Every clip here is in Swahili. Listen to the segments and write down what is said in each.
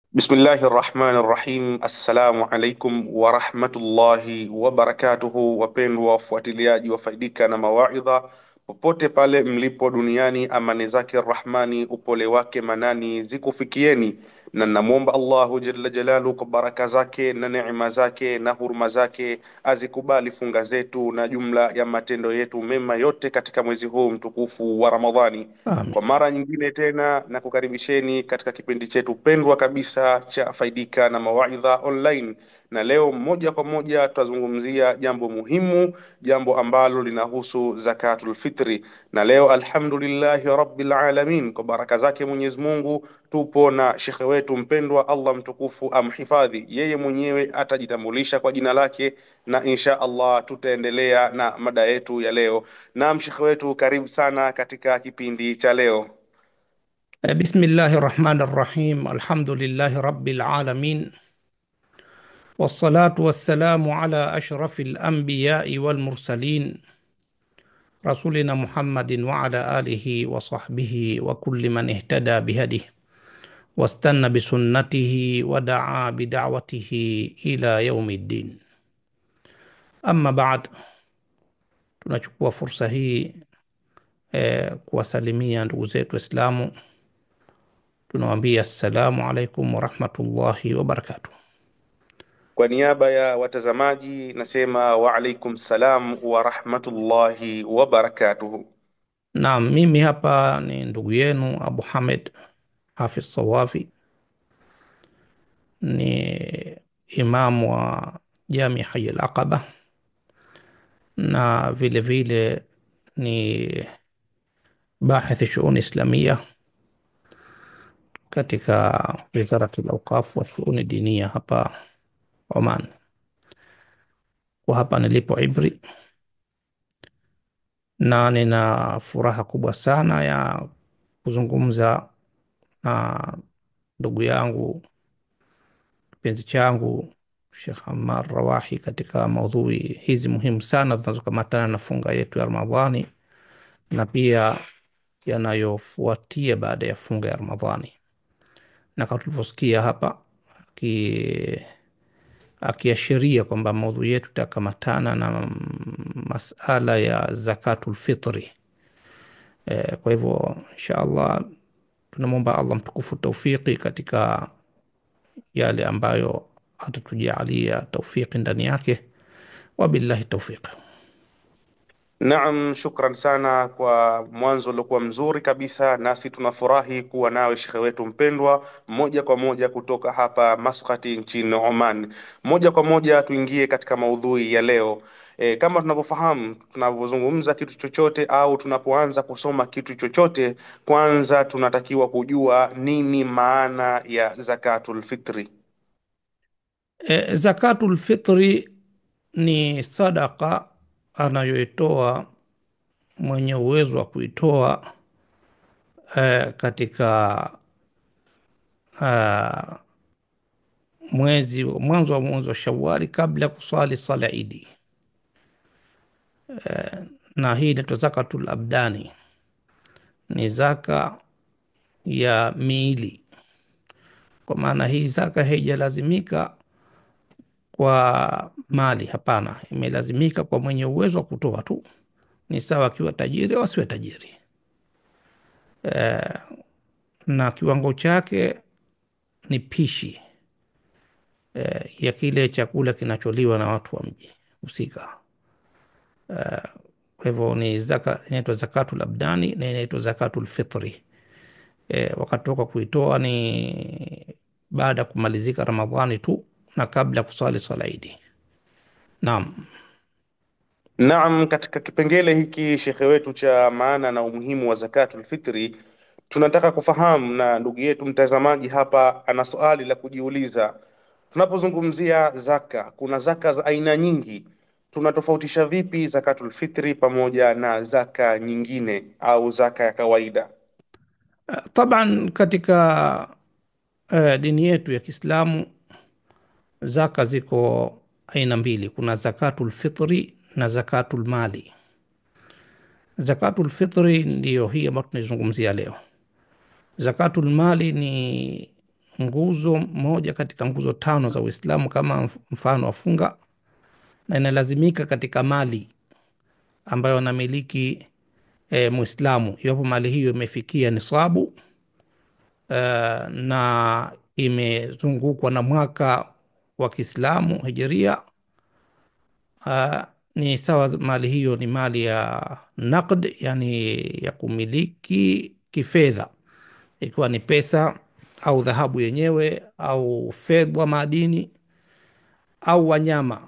Bismillahi rrahmani rrahim. Assalamu alaikum warahmatullahi wabarakatuhu, wapendwa wafuatiliaji wafaidika na mawaidha popote pale mlipo duniani, amani zake Rrahmani, upole wake Manani zikufikieni, na namwomba Allahu jalla jalalu kwa baraka zake na neema zake na huruma zake azikubali funga zetu na jumla ya matendo yetu mema yote katika mwezi huu mtukufu wa Ramadhani. Amin. Kwa mara nyingine tena na kukaribisheni katika kipindi chetu pendwa kabisa cha Faidika na Mawaidha Online, na leo moja kwa moja tutazungumzia jambo muhimu, jambo ambalo linahusu zakatul fitri. Na leo alhamdulillahi rabbil alamin, kwa baraka zake Mwenyezi Mungu tupo na shekhe wetu mpendwa, Allah mtukufu amhifadhi. Yeye mwenyewe atajitambulisha kwa jina lake na insha Allah tutaendelea na mada yetu ya leo. Naam, shekhe wetu, karibu sana katika kipindi cha leo. Bismillahi rahmani rahim. Alhamdulillahi rabbil alamin, wassalatu wassalamu ala ashrafi alambiyai walmursalin, rasulina Muhammadin wa ala alihi wa sahbihi wa kulli man ihtada bihadih wastanna bisunnatihi wa daa bidawatihi ila yaumi ddin. Amma baad, tunachukua fursa hii kuwasalimia ndugu zetu Waislamu. Tunawaambia assalamu alaikum warahmatullahi wabarakatuh. Kwa niaba ya watazamaji nasema wa alaikum salam wa rahmatullahi wa barakatuhu. Naam, mimi hapa ni ndugu yenu Abu Hamed Hafidh Sawafi, ni imamu wa Jami Hayy al-Aqaba na vile vile ni bahith shuuni islamia katika Wizarati al-Awqaf wa shuuni dinia hapa Oman. Kwa hapa nilipo Ibri, na nina furaha kubwa sana ya kuzungumza na ndugu yangu kipenzi changu Sheikh Ammar Rawahi katika maudhui hizi muhimu sana zinazokamatana na funga yetu ya Ramadhani na pia yanayofuatia baada ya funga ya Ramadhani. Na kama tulivyosikia hapa akiashiria kwamba maudhui yetu itakamatana na masala ya zakatul fitri. Kwa hivyo insha Allah tunamwomba Allah mtukufu taufiki katika yale ambayo atatujalia taufiki ndani yake. Wabillahi taufiq. Naam, shukran sana kwa mwanzo uliokuwa mzuri kabisa, nasi tunafurahi kuwa nawe shekhe wetu mpendwa, moja kwa moja kutoka hapa Maskati nchini Oman. Moja kwa moja tuingie katika maudhui ya leo. Kama tunavyofahamu, tunavyozungumza kitu chochote au tunapoanza kusoma kitu chochote, kwanza tunatakiwa kujua nini maana ya zakatul fitri. Zakatul fitri ni sadaka anayoitoa mwenye uwezo wa kuitoa katika mwanzo wa mwezi wa Shawali kabla ya kusali sala Idi, na hii inaitwa zakatul abdani, ni zaka ya miili. Kwa maana hii zaka haijalazimika kwa mali, hapana, imelazimika kwa mwenye uwezo wa kutoa tu, ni sawa akiwa tajiri au asiwe tajiri. Na kiwango chake ni pishi ya kile chakula kinacholiwa na watu wa mji husika. Kwa hivyo ni zaka, inaitwa zakatul abdani na inaitwa zakatul fitri. Wakati wa kuitoa ni baada ya kumalizika Ramadhani tu na kabla ya kusali sala Idi. Naam. Naam, katika kipengele hiki shekhe wetu cha maana na umuhimu wa zakatul fitri, tunataka kufahamu, na ndugu yetu mtazamaji hapa ana swali la kujiuliza. Tunapozungumzia zaka, kuna zaka za aina nyingi. Tunatofautisha vipi zakatul fitri pamoja na zaka nyingine au zaka ya kawaida? Taban katika dini yetu ya Kiislamu zaka ziko aina mbili, kuna zakatul fitri na zakatul mali. Zakatul fitri ndiyo hii ambayo tunaizungumzia leo. Zakatul mali ni nguzo moja katika nguzo tano za Uislamu, kama mfano wa funga, na inalazimika katika mali ambayo anamiliki Muislamu, iwapo mali hiyo imefikia nisabu na imezungukwa na mwaka wa Kiislamu hijiria, ni sawa, mali hiyo ni mali ya naqd, yani ya kumiliki kifedha, ikiwa ni pesa au dhahabu yenyewe au fedha, madini au wanyama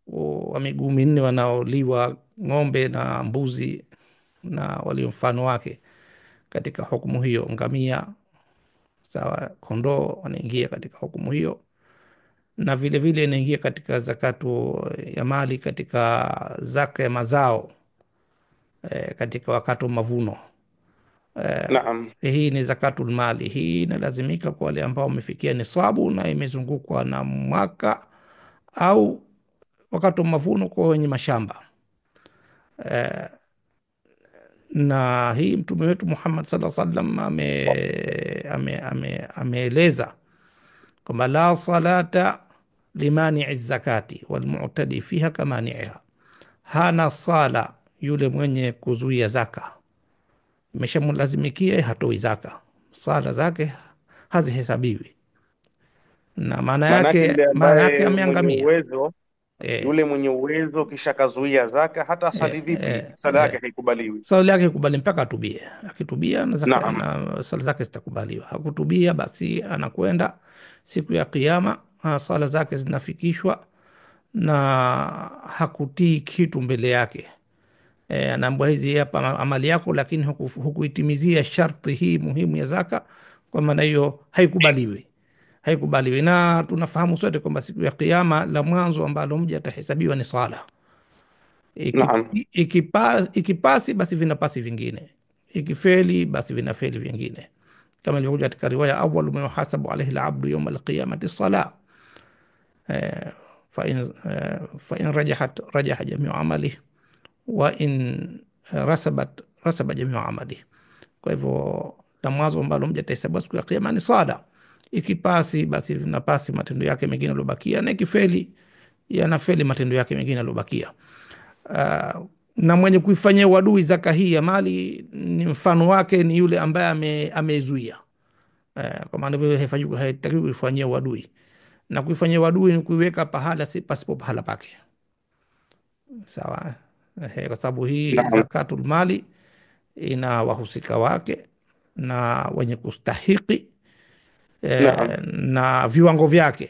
wa miguu minne wanaoliwa, ng'ombe na mbuzi na walio mfano wake katika hukumu hiyo. Ngamia, sawa, kondoo wanaingia katika hukumu hiyo, na vile vile inaingia katika zakatu ya mali, katika zaka ya mazao katika wakati wa mavuno. Naam. Hii ni zakatul mali. Hii inalazimika kwa wale ambao wamefikia nisabu na imezungukwa na mwaka au wakati wa mavuno kwa wenye mashamba. Na hii Mtume wetu Muhammad sallallahu alaihi wasallam ameeleza kwamba la salata limanii zakati walmu'tadi fiha kamani'iha, hana sala yule mwenye kuzuia zaka, imeshamlazimikia hatoi zaka, sala zake hazihesabiwi, na Maanake yule maana yake ambaye mwenye ameangamia. uwezo, E, yule mwenye uwezo kisha kazuia zaka, hata e, sali vipi, e, sala yake e. haikubaliwi. Sala yake ikubali mpaka atubie. Akitubia na, Naam. na sala zake zitakubaliwa. Hakutubia basi anakwenda siku ya Kiyama, sala zake zinafikishwa na hakutii kitu mbele yake. Anaambiwa hizi hapa amali yako, lakini hukuitimizia sharti hii muhimu ya zaka, kwa maana hiyo haikubaliwi, haikubaliwi. Na tunafahamu sote kwamba siku ya Kiyama la mwanzo ambalo mja atahesabiwa ni sala. Naam. Ikipasi basi vinapasi vingine, ikifeli basi vinafeli vingine, kama ilivyokuja katika riwaya, awwalu ma yuhasabu alayhi al-abdu yawm al-qiyamati as-salah, fa in rajaha jamiu amalihi wa in rasaba jamiu amalihi. Kwa hivyo la mwanzo ambalo mja atahesabiwa siku ya Kiyama ni sala. Ikipasi basi vinapasi matendo yake mengine yaliyobakia, na ikifeli yanafeli matendo yake mengine yaliyobakia. Na mwenye kuifanyia uadui zaka hii ya mali, ni mfano wake ni yule ambaye amezuia. Kwa maana vile haitakiwi kuifanyia uadui, na kuifanyia uadui ni kuiweka pahala pasipo pahala pake, sawa. Kwa sababu hii Naam. zakatul mali ina wahusika wake na wenye kustahiki Naam. na viwango vyake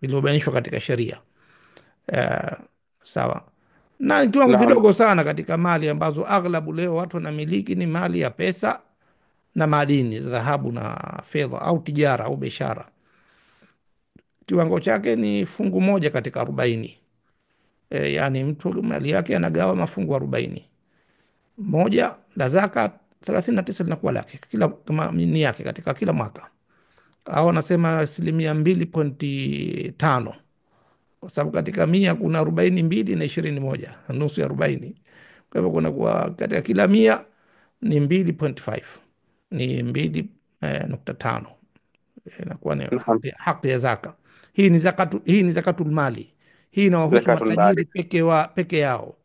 vilivyobainishwa katika sheria, sawa. Na kiwango Naam. kidogo sana katika mali ambazo aghlabu leo watu wanamiliki ni mali ya pesa na madini, dhahabu na fedha, au tijara au biashara. Kiwango chake ni fungu moja katika 40. Yani mtu mali yake anagawa mafungu 40, moja la zaka, 39 linakuwa lake kila ni yake katika kila mwaka, au anasema 2.5, kwa sababu katika 100 kuna 42 na 21, nusu ya 40. Kwa hivyo kuna kwa katika kila 100 ni 2.5, ni 2.5, inakuwa ni Naam. haki ya zaka. Hii ni zakatul mali. Hii inawahusu Zakatul matajiri mali peke yao,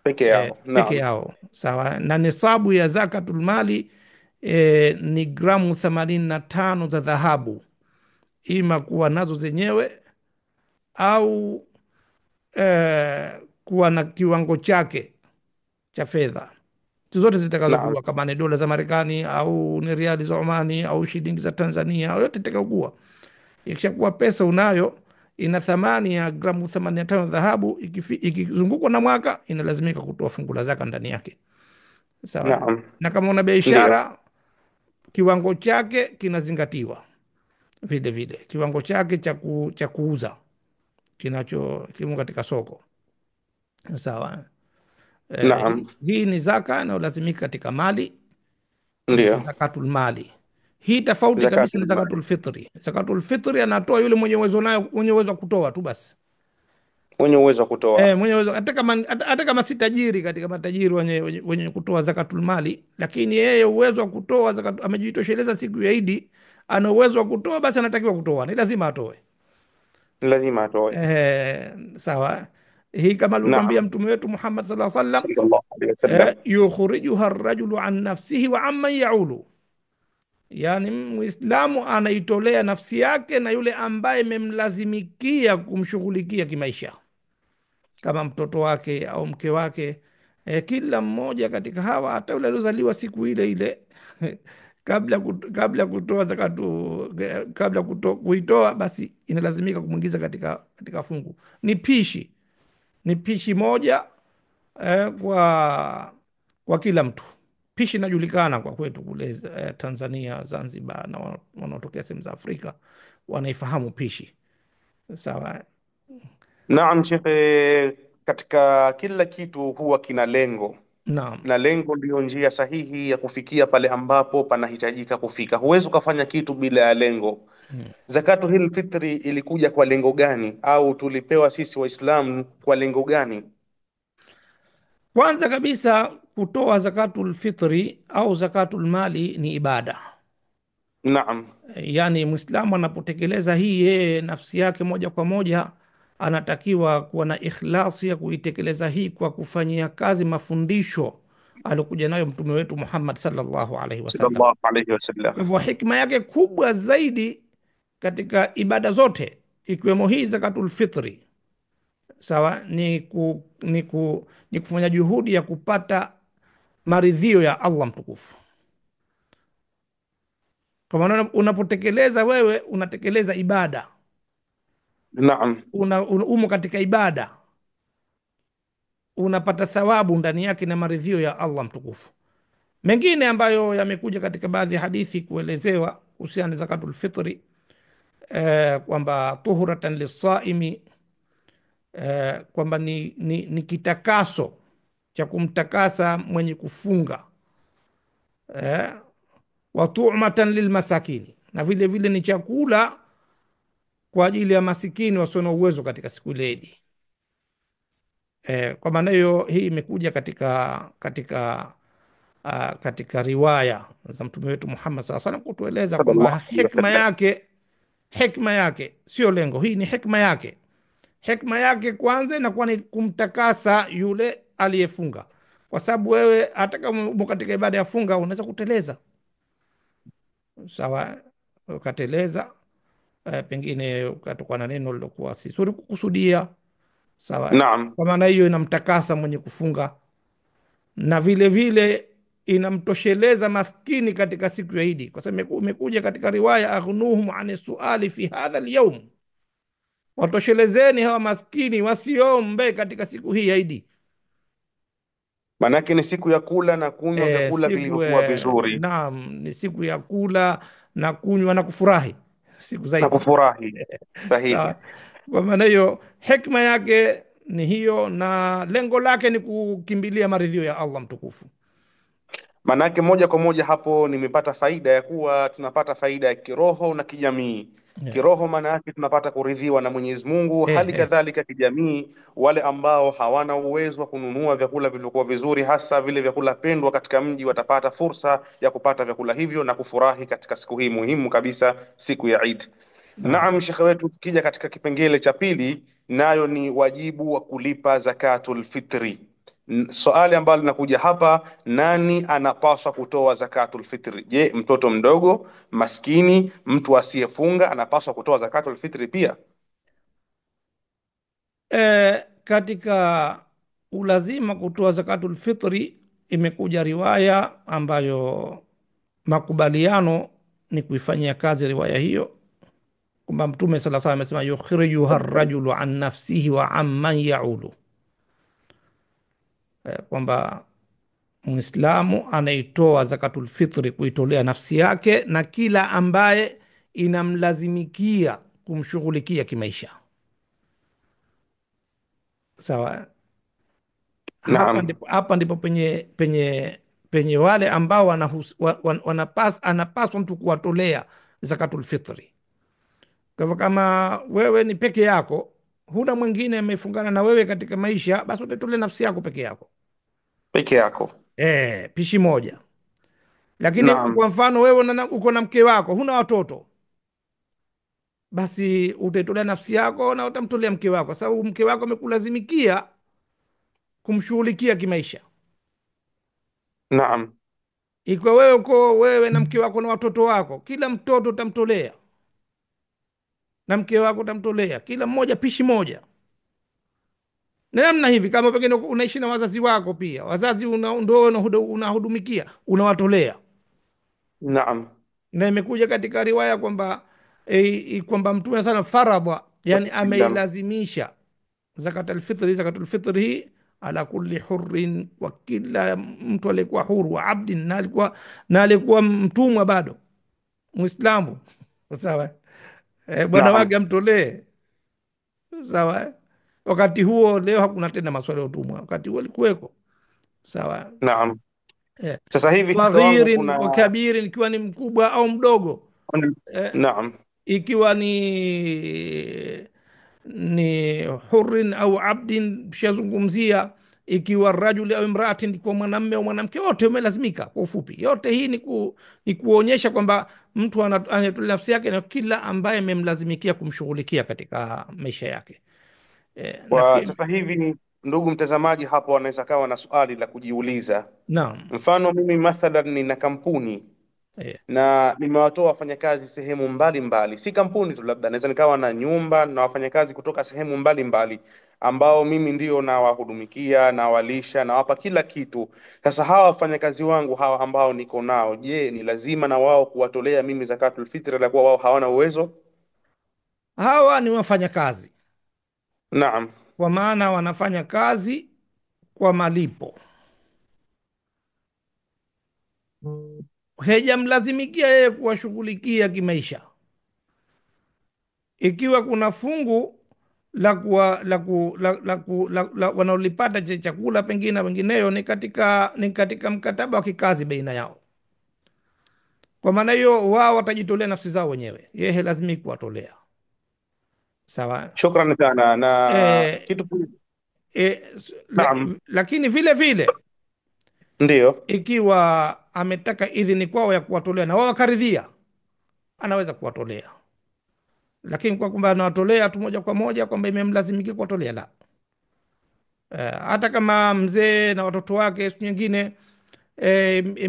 peke yao. peke Naam. yao, sawa. Na nisabu ya zakatul mali ni gramu 85 za dhahabu, ima kuwa nazo zenyewe au kuwa na kiwango chake cha fedha zote Naam. zitakazokuwa, kama ni dola za Marekani au ni riali za Omani au shilingi za Tanzania au yote itakayokuwa. Ikishakuwa pesa unayo ina thamani ya gramu 85 dhahabu, ikizungukwa na mwaka, inalazimika kutoa fungu la zaka ndani yake, sawa. Naam. Na kama una Ndio. biashara, kiwango chake kinazingatiwa vile vile, kiwango chake cha kuuza kimo katika soko, sawa. Naam. Hii ni zaka inayolazimika katika mali, inaitwa Ndio. zakatul mali. Hii tofauti kabisa na Zakatul mali, zakatul fitri. Zakatul fitri anatoa yule mwenye uwezo nayo, mwenye uwezo wa kutoa tu basi. mwenye uwezo wa kutoa. Mwenye uwezo, hata kama si tajiri katika matajiri wenye kutoa zakatul mali, lakini yeye uwezo wa kutoa zakat, amejitosheleza siku ya Idi, ana uwezo wa kutoa, basi anatakiwa kutoa, ni lazima atoe. lazima atoe. Sawa. Hii kama alivyotuambia Naam, mtume wetu Muhammad sallallahu alaihi wasallam, sallallahu alaihi wasallam. yukhrijuha arrajulu an nafsihi wa amman yaulu, yani Muislamu anaitolea nafsi yake na yule ambaye memlazimikia kumshughulikia kimaisha, kama mtoto wake au mke wake. Kila mmoja katika hawa, hata yule aliozaliwa siku ile ile kabla kutoa zakatu, kuitoa, basi inalazimika kumwingiza katika fungu. Ni pishi moja kwa kila mtu. Pishi inajulikana kwa kwetu kule Tanzania, Zanzibar, na wanaotokea sehemu za Afrika wanaifahamu pishi. Sawa. Naam shekhe, katika kila kitu huwa kina lengo, Naam. na lengo ndiyo njia sahihi ya kufikia pale ambapo panahitajika kufika. Huwezi ukafanya kitu bila ya lengo. Mm. Zakatu hil fitri ilikuja kwa lengo gani, au tulipewa sisi Waislamu kwa lengo gani? Kwanza kabisa, kutoa zakatul fitri au zakatul mali ni ibada. Naam, Yaani Mwislamu anapotekeleza hii, yeye nafsi yake moja kwa moja anatakiwa kuwa na ikhlasi ya kuitekeleza hii kwa kufanyia kazi mafundisho aliokuja nayo mtume wetu Muhammad sallallahu alaihi wasallam. sallallahu alaihi wasallam. Kwa hivyo hikma yake kubwa zaidi katika ibada zote, ikiwemo hii zakatul fitri, sawa, ni kufanya juhudi ya kupata maridhio ya Allah mtukufu. Kwa maana unapotekeleza wewe, unatekeleza ibada, Naam, umo katika ibada, unapata thawabu ndani yake na maridhio ya Allah mtukufu. Mengine ambayo yamekuja katika baadhi ya hadithi kuelezewa kuhusiana na zakatul fitri, kwamba tuhuratan lisaimi, kwamba ni kitakaso cha kumtakasa mwenye kufunga, wa tu'matan lilmasakini, na vile vile ni chakula kwa ajili ya masikini wasio na uwezo katika siku ile Idi. Kwa maana hiyo, hii imekuja katika riwaya za mtume wetu Muhammad SAW salam kutueleza sallallahu kwamba alaihi wasallam. hikma yake sio lengo, hii ni hikma yake. Hikma yake kwanza inakuwa ni kumtakasa yule aliyefunga, kwa sababu wewe hata kama umo katika ibada ya funga unaweza kuteleza, sawa, ukateleza, pengine ukatokwa na neno lilokuwa si zuri kukusudia, sawa. Naam, Kwa maana hiyo inamtakasa mwenye kufunga, na vile vile inamtosheleza maskini katika siku ya Idi, kwa sababu imekuja katika riwaya, aghnuhum ani suali fi hadha lyaum, watoshelezeni hawa maskini wasiombe katika siku hii ya Idi. manake ni siku ya kula na kunywa vyakula vilivyokuwa vizuri Naam, ni siku ya kula na kunywa na kufurahi siku na zaidi. kufurahi. Sahihi. Sawa. Kwa maana hiyo hekma yake ni hiyo, na lengo lake ni kukimbilia maridhio ya Allah mtukufu. Manake moja kwa moja hapo nimepata faida ya kuwa tunapata faida ya kiroho na kijamii. Yeah. Kiroho maana yake tunapata kuridhiwa na Mwenyezi Mungu, hali Eh. kadhalika kijamii, wale ambao hawana uwezo wa kununua vyakula vilivyokuwa vizuri, hasa vile vyakula pendwa katika mji, watapata fursa ya kupata vyakula hivyo na kufurahi katika siku hii muhimu kabisa, siku ya Eid. Naam. Naam, shekhe wetu, tukija katika kipengele cha pili, nayo ni wajibu wa kulipa zakatul fitri. Swali ambalo linakuja hapa, nani anapaswa kutoa zakatul fitri? Je, mtoto mdogo, maskini, mtu asiyefunga anapaswa kutoa zakatul fitri pia? Katika ulazima kutoa zakatul fitri imekuja riwaya ambayo makubaliano ni kuifanyia kazi riwaya hiyo, kwamba Mtume sala salam amesema, yukhrijuha rajulu an nafsihi wa amman yaulu, kwamba Mwislamu anaitoa zakatul fitri kuitolea nafsi yake na kila ambaye inamlazimikia kumshughulikia kimaisha. Sawa. Naam, Hapa ndipo penye wale ambao anapaswa mtu kuwatolea zakatul fitri. Kwa hivyo kama wewe ni peke yako, huna mwingine amefungana na wewe katika maisha, basi utatolea nafsi yako peke yako, peke yako. pishi moja. Lakini Naam. kwa mfano wewe uko na mke wako, huna watoto, basi utaitolea nafsi yako na utamtolea mke wako, sababu mke wako amekulazimikia kumshughulikia kimaisha. Naam. Ikiwa wewe uko wewe na mke wako na watoto wako, kila mtoto utamtolea na mke wako utamtolea, kila mmoja pishi moja. Na namna hivi, kama pengine unaishi na wazazi wako pia, wazazi ndio unahudumikia, unawatolea. Naam. Na imekuja katika riwaya kwamba kwamba Mtume sana faradha, yani Naam. ameilazimisha zakatul fitri hii ala kulli hurrin, wa kila mtu aliyekuwa huru, wa abdin, na alikuwa mtumwa bado Muislamu, sawa, bwana Naam. wake amtolee, sawa. Wakati huo, leo hakuna tena maswala ya utumwa, wakati huo alikuweko, sawa. Naam. eh, Sasa hivi shekhe wangu Saghirin kuna wa kabirin, ikiwa ni mkubwa au mdogo, eh, naam. ikiwa ni hurin au abdin, tushazungumzia. Ikiwa rajuli au imraatin, ikiwa mwanamme au mwanamke, wote umelazimika. Kwa ufupi, yote hii ni kuonyesha kwamba mtu anatoa nafsi yake na kila ambaye amemlazimikia kumshughulikia katika maisha yake. Kwa Nafikiri. sasa hivi, ndugu mtazamaji, hapo anaweza kawa na swali la kujiuliza. Naam. Mfano mimi mathalan nina kampuni eh, na nimewatoa wafanyakazi sehemu mbalimbali, si kampuni tu, labda naweza nikawa na nyumba na wafanyakazi kutoka sehemu mbalimbali ambao mimi ndio nawahudumikia, nawalisha, nawapa kila kitu. Sasa hawa wafanyakazi wangu hawa ambao niko nao, je, ni lazima na wao kuwatolea mimi zakatul fitri, la kuwa wao hawana uwezo? hawa ni wafanyakazi, Naam. kwa maana wanafanya kazi kwa malipo, hejamlazimikia yeye kuwashughulikia kimaisha. Ikiwa kuna fungu la kuwa wanaolipata chakula pengine na wengineyo, ni katika mkataba wa kikazi baina yao. Kwa maana hiyo, wao watajitolea nafsi zao wenyewe, yeye lazimi kuwatolea, sawa. Shukran sana na e, kitu. la, Naam. lakini vile vile, Ndiyo. ikiwa ametaka idhini kwao ya kuwatolea na wao wakaridhia, anaweza kuwatolea. Lakini kwa kwamba anawatolea tu moja kwa moja kwamba imemlazimikia kuwatolea, la. Hata kama mzee na watoto wake, siku nyingine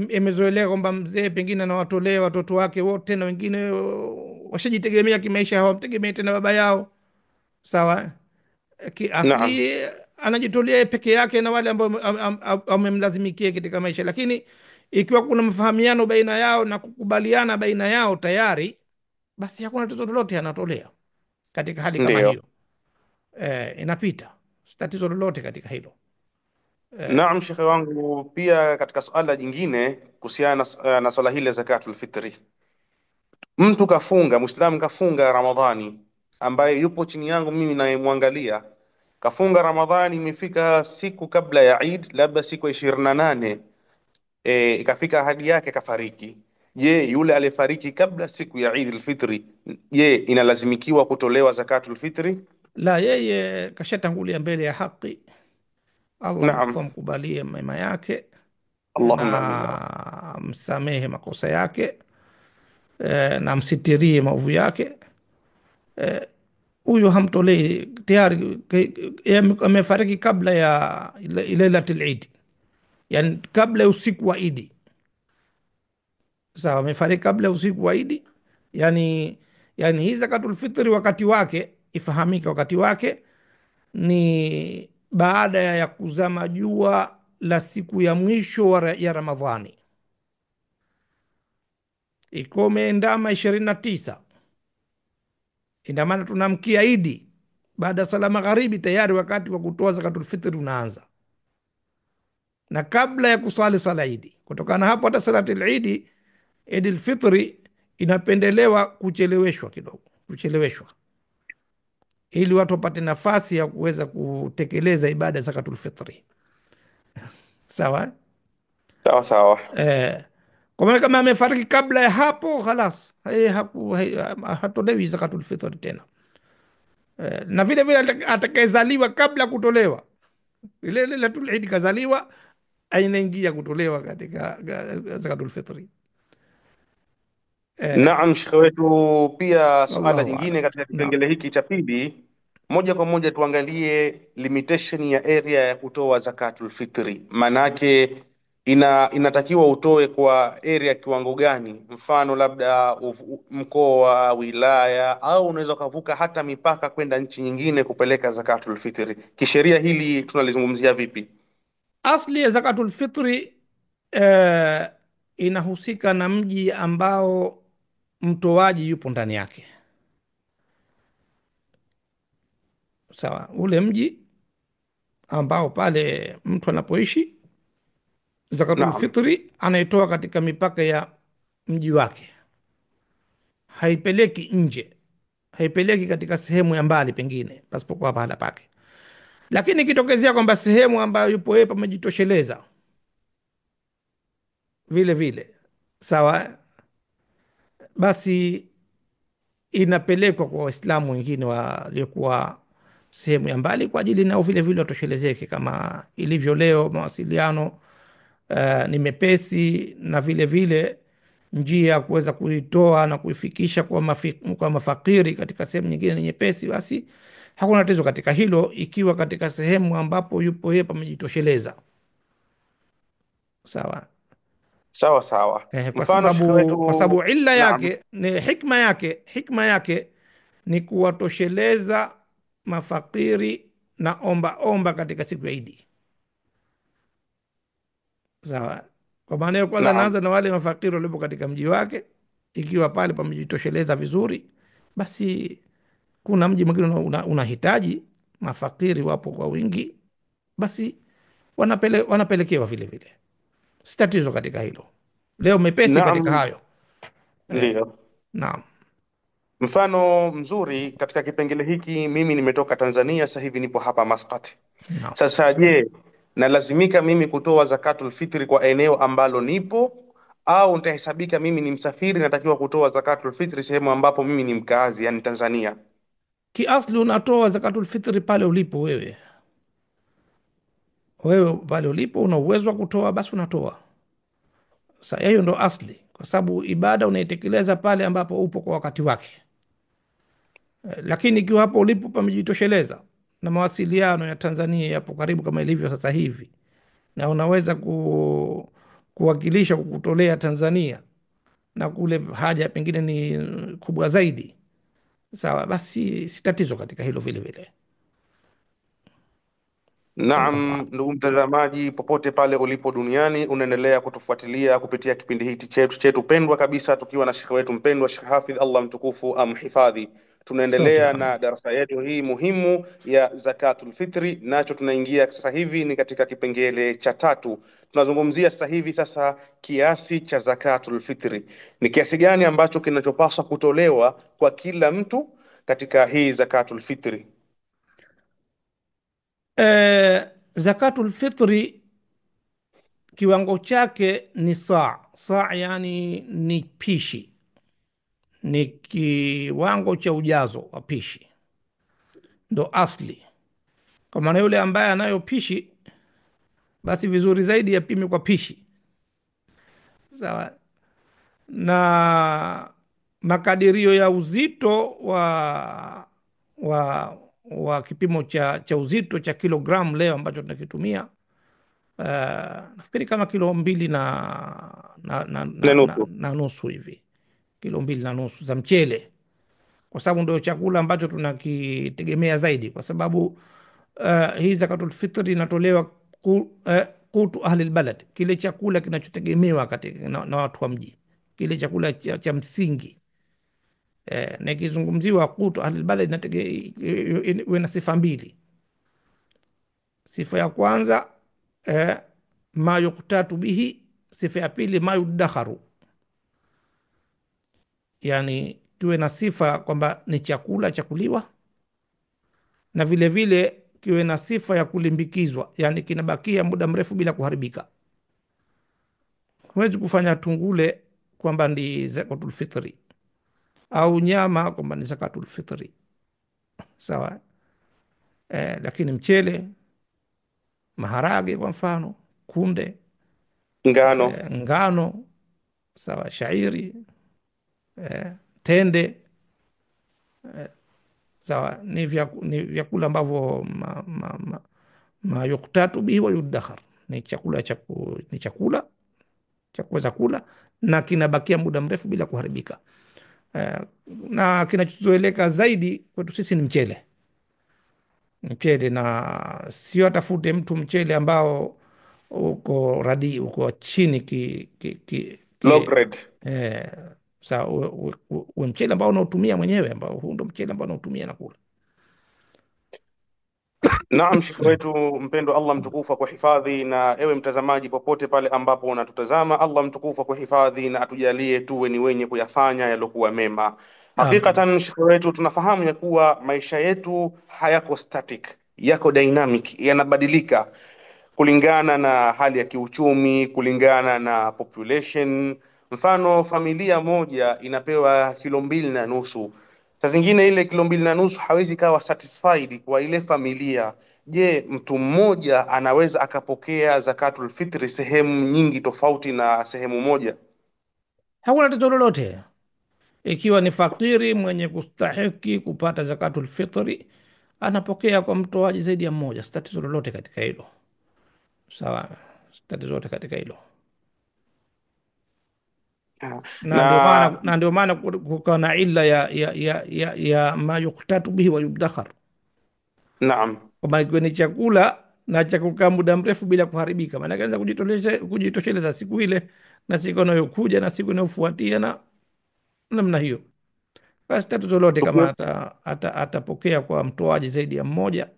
imezoeleka kwamba mzee pengine anawatolea watoto wake wote, na wengine washajitegemea kimaisha, hawamtegemei tena baba yao, sawa. Naam. Asli anajitolea yeye peke yake na wale ambao wamemlazimikia katika maisha. Lakini ikiwa kuna mfahamiano baina yao na kukubaliana baina yao tayari, basi hakuna tatizo lolote, anatolea katika hali kama Ndiyo. hiyo. Inapita, si tatizo lolote katika hilo. eh, Naam, shekhe wangu, pia katika suala jingine kuhusiana na swala hili la zakatul fitri, mtu kafunga, Muislamu kafunga Ramadhani, ambaye yupo chini yangu mimi nayemwangalia, kafunga Ramadhani, imefika siku kabla ya Eid, labda siku ya 28, ikafika ahadi yake, kafariki. Je, yule aliyefariki kabla siku ya Eid al-Fitri, je, inalazimikiwa kutolewa zakatul fitri? la, yeye kashatangulia mbele ya haki. Allah Naam. mkufa mkubalie mema yake Allahumma amin ya rab. na msamehe makosa yake, na msitirie maovu yake. Huyu hamtolei tayari, amefariki kabla ya lailatul Eid, yani kabla ya usiku wa Idi, sawa. Amefariki kabla ya usiku wa Idi, yani hii zakatul fitri wakati wake ifahamike, wakati wake ni baada ya kuzama jua la siku ya mwisho ya Ramadhani. Iko umeendama 29, ina maana tunamkia Idi baada ya sala magharibi, tayari wakati wa kutoa zakatul fitri unaanza, na kabla ya kusali sala Idi. Kutokana hapo, hata salatul Idi, Idil Fitri, inapendelewa kucheleweshwa kidogo, kucheleweshwa ili watu wapate nafasi ya kuweza kutekeleza ibada ya zakatul fitri, sawa. Sawa sawa. Kwa maana kama amefariki kabla ya hapo, khalas, hatolewi zakatul fitri tena. Na vile vile atakayezaliwa kabla kutolewa ile Lailatul Eid, kazaliwa, ainaingia kutolewa katika zakatul fitri. Naam, shekhe wetu. Pia suala Wallahu jingine alam. katika Naam. kipengele hiki cha pili, moja kwa moja tuangalie limitation ya area ya kutoa zakatul fitri. Maanake inatakiwa utoe kwa area kiwango gani? Mfano labda mkoa, wilaya, au unaweza ukavuka hata mipaka kwenda nchi nyingine kupeleka zakatul fitri. Kisheria hili tunalizungumzia vipi? Asli ya zakatul fitri eh, inahusika na mji ambao mtoaji yupo ndani yake. Sawa, ule mji ambao pale mtu anapoishi, zakatul Naam. fitri anaitoa katika mipaka ya mji wake, haipeleki nje, haipeleki katika sehemu ya mbali pengine pasipokuwa pahala pake. Lakini ikitokezea kwamba sehemu ambayo yupo yeye pamejitosheleza vile vile, sawa, basi inapelekwa kwa Waislamu wengine waliokuwa sehemu ya mbali kwa ajili nao vile vile watoshelezeke, kama ilivyo leo mawasiliano ni mepesi, na vile vile njia ya kuweza kuitoa na kuifikisha kwa, kwa mafakiri katika sehemu nyingine ni nyepesi, basi hakuna tatizo katika hilo, ikiwa katika sehemu ambapo yupo yeye pamejitosheleza. Sawa. Sawa sawa. Kwa Mfano shekhe sababu wetu. illa Naam. yake ni hikma yake ni kuwatosheleza mafakiri na omba omba katika siku ya Idi. Sawa. Kwa maana hiyo, kwanza Naam. naanza na wale mafakiri waliopo katika mji wake. Ikiwa pale pamejitosheleza vizuri, basi kuna mji mwingine unahitaji mafakiri, wapo kwa wingi, basi wanapelekewa vile vile, si tatizo katika hilo. Leo mepesi katika Naam. hayo. eh, Ndiyo. naam. Mfano mzuri katika kipengele hiki, mimi nimetoka Tanzania, sasa hivi nipo hapa Masqat. Naam. Sasa je, nalazimika mimi kutoa zakatul fitri kwa eneo ambalo nipo, au nitahesabika mimi ni msafiri, natakiwa kutoa zakatul fitri sehemu ambapo mimi ni mkazi, yani Tanzania? Kiasli unatoa zakatul fitri pale ulipo wewe. Wewe pale ulipo una uwezo wa kutoa, basi unatoa. Sasa hiyo ndo asli, kwa sababu ibada unaitekeleza pale ambapo upo kwa wakati wake. Lakini ikiwa hapo ulipo pamejitosheleza na mawasiliano ya Tanzania yapo karibu kama ilivyo sasa hivi, na unaweza kuwakilisha kukutolea Tanzania, na kule haja pengine ni kubwa zaidi, sawa, basi si tatizo katika hilo vile vile. Wallahu Naam, a'lam. ndugu mtazamaji, popote pale ulipo duniani, unaendelea kutufuatilia kupitia kipindi hiki chetu pendwa kabisa, tukiwa na shekhe wetu mpendwa Shekh Hafidh, Allah mtukufu amhifadhi. Sote Tunaendelea amin. na darasa yetu hii muhimu ya zakatul fitri, nacho tunaingia sasa hivi ni katika kipengele cha tatu. Tunazungumzia sasa hivi sasa kiasi cha zakatul fitri, ni kiasi gani ambacho kinachopaswa kutolewa kwa kila mtu katika hii zakatul fitri. Zakatul fitri kiwango chake ni saa, yani ni pishi, ni kiwango cha ujazo wa pishi, ndo asli. Kwa maana yule ambaye anayo pishi, basi vizuri zaidi yapime kwa pishi, sawa. Na makadirio ya uzito wa kipimo cha uzito cha kilogramu leo ambacho tunakitumia, uh, nafikiri kama kilo mbili Na nusu. na nusu hivi, kilo mbili na nusu za mchele, kwa sababu ndio chakula ambacho tunakitegemea zaidi, kwa sababu hii zakatul fitri inatolewa kutu ahli albalad, kile chakula kinachotegemewa katika na watu wa mji, kile chakula cha msingi. Na ikizungumziwa kutu ahli albalad iwe na sifa mbili. Sifa ya kwanza ma yuktatu bihi, sifa ya pili ma yudakharu, yani tuwe na sifa kwamba ni chakula cha kuliwa, na vile vile kiwe na sifa ya kulimbikizwa, yani kinabakia muda mrefu bila kuharibika. Huwezi kufanya tungule kwamba ndi zakatul fitri, au nyama kwamba ni zakatul fitri, sawa. Lakini mchele, maharage kwa mfano, kunde, Ngano. ngano, sawa, shairi, tende, sawa, ni vyakula ambavyo ma yuktatu bihi wa yudakhar, ni chakula ni chakula cha kuweza kula na kinabakia muda mrefu bila kuharibika. Eh, na kinachozoeleka zaidi kwetu sisi ni mchele. Mchele, na sio atafute mtu mchele ambao uko chini Low grade. eh, sa uwe mchele ambao unaotumia mwenyewe, ambao huu ndo mchele ambao unaotumia na kula. Naam, shekhe wetu mpendwa, Allah mtukufu akuhifadhi, na ewe mtazamaji popote pale ambapo unatutazama, Allah mtukufu akuhifadhi na atujalie tuwe ni wenye kuyafanya yaliokuwa mema. Amin. Hakikatan shekhe wetu, tunafahamu ya kuwa maisha yetu hayako static, yako dynamic, yanabadilika kulingana na hali ya kiuchumi, kulingana na population. Mfano, familia moja inapewa kilo mbili na nusu, saa zingine ile kilo mbili na nusu hawezi kawa satisfied kwa ile familia. Je, mtu mmoja anaweza akapokea zakatul fitri sehemu nyingi tofauti na sehemu moja? Hakuna tatizo lolote ikiwa ni fakiri mwenye kustahiki kupata zakatul fitri, anapokea kwa mtoaji zaidi ya mmoja, si tatizo lolote katika hilo. Sawa, si tatizo lolote katika hilo. na ndio Na maana na ndio maana kukawa na illa ya ma yuktatu bihi wa yudakhar, naam, kwamba ikiwa ni chakula na cha kukaa muda mrefu bila kuharibika, maana anaweza kujitosheleza siku ile na siku inayokuja na siku inayofuatia na namna hiyo. Basi tatizo lolote kama tuki- atapokea kwa mtoaji zaidi ya mmoja,